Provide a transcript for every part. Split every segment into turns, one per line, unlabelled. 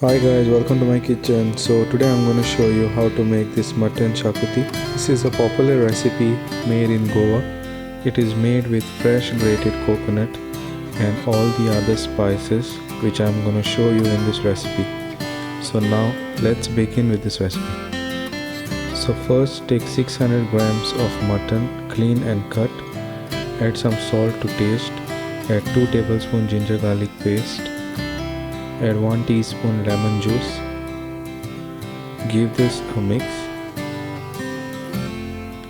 Hi guys, welcome to my kitchen. So today I'm going to show you how to make this mutton xacuti. This is a popular recipe made in Goa. It is made with fresh grated coconut and all the other spices which I'm going to show you in this recipe. So now let's begin with this recipe. So first take 600 grams of mutton, clean and cut. Add some salt to taste. Add 2 tablespoons ginger garlic paste. Add 1 teaspoon lemon juice. Give this a mix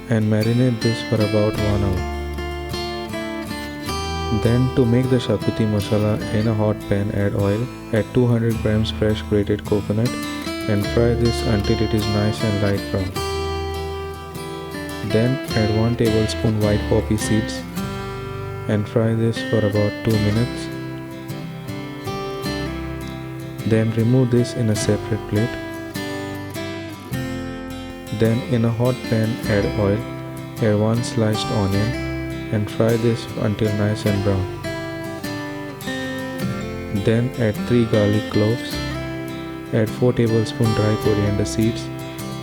and marinate this for about 1 hour. Then to make the Xacuti Masala, in a hot pan add oil. Add 200 grams fresh grated coconut and fry this until it is nice and light brown. Then add 1 tablespoon white poppy seeds and fry this for about 2 minutes. Then remove this in a separate plate. Then in a hot pan add oil. Add 1 sliced onion and fry this until nice and brown. Then add 3 garlic cloves. Add 4 tablespoons dry coriander seeds.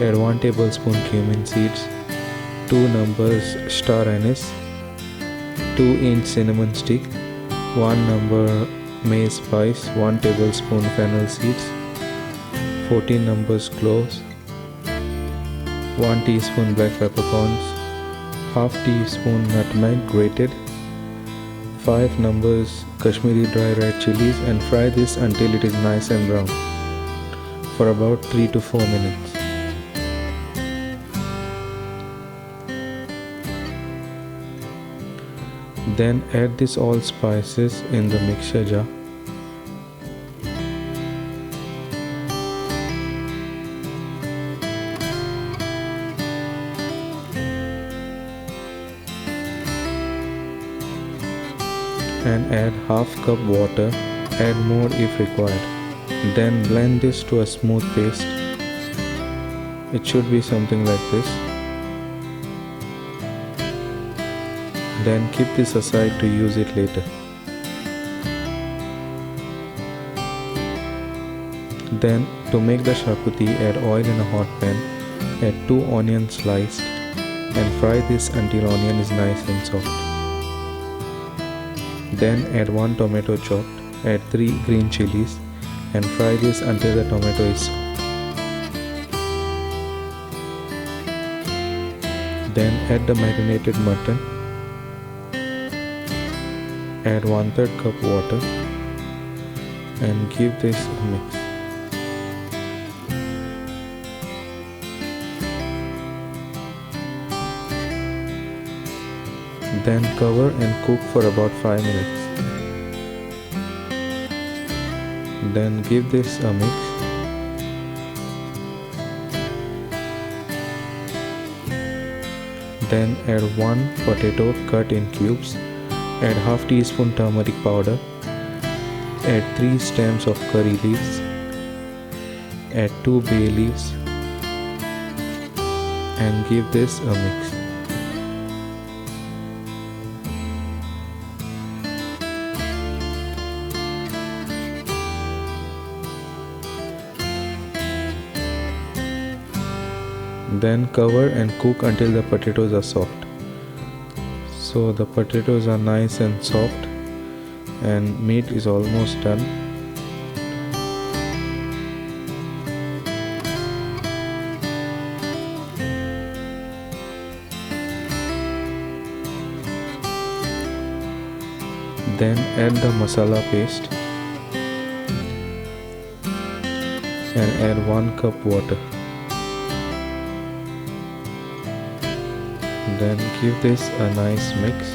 Add 1 tablespoon cumin seeds. 2 numbers star anise. 2-inch cinnamon stick. 1 number MACE spice, 1 tablespoon fennel seeds, 14 numbers cloves, 1 teaspoon black peppercorns, half teaspoon nutmeg grated, 5 numbers Kashmiri dry red chilies, and fry this until it is nice and brown for about 3 to 4 minutes. Then add this all spices in the mixture jar. And add half cup water. Add more if required. Then blend this to a smooth paste. It should be something like this. Then keep this aside to use it later. Then to make the Xacuti, add oil in a hot pan. Add 2 onions sliced and fry this until onion is nice and soft. Then add 1 tomato chopped. Add 3 green chilies and fry this until the tomato is soft. Then add the marinated mutton. Add 1/3 cup water and give this a mix. Then cover and cook for about 5 minutes. Then give this a mix. Then add 1 potato cut in cubes. Add half teaspoon turmeric powder. Add 3 stems of curry leaves. Add 2 bay leaves and give this a mix. Then cover and cook until the potatoes are soft. So the potatoes are nice and soft and meat is almost done. Then add the masala paste and add 1 cup water. Then give this a nice mix.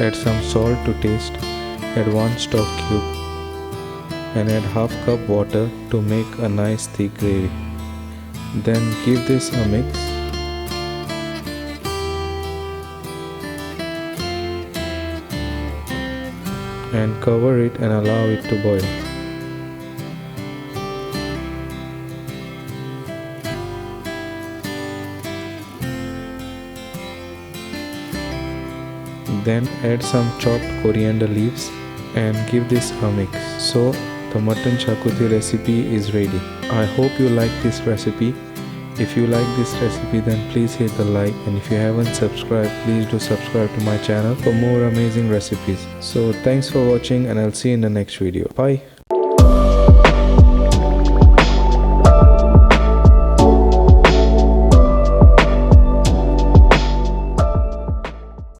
Add some salt to taste. Add 1 stock cube and add half cup water to make a nice thick gravy. Then give this a mix. And cover it and allow it to boil. Then add some chopped coriander leaves and give this a mix. So the mutton xacuti recipe is ready. I hope you like this recipe. If you like this recipe, then please hit the like, and if you haven't subscribed, please do subscribe to my channel for more amazing recipes. So thanks for watching, and I'll see you in the next video. Bye.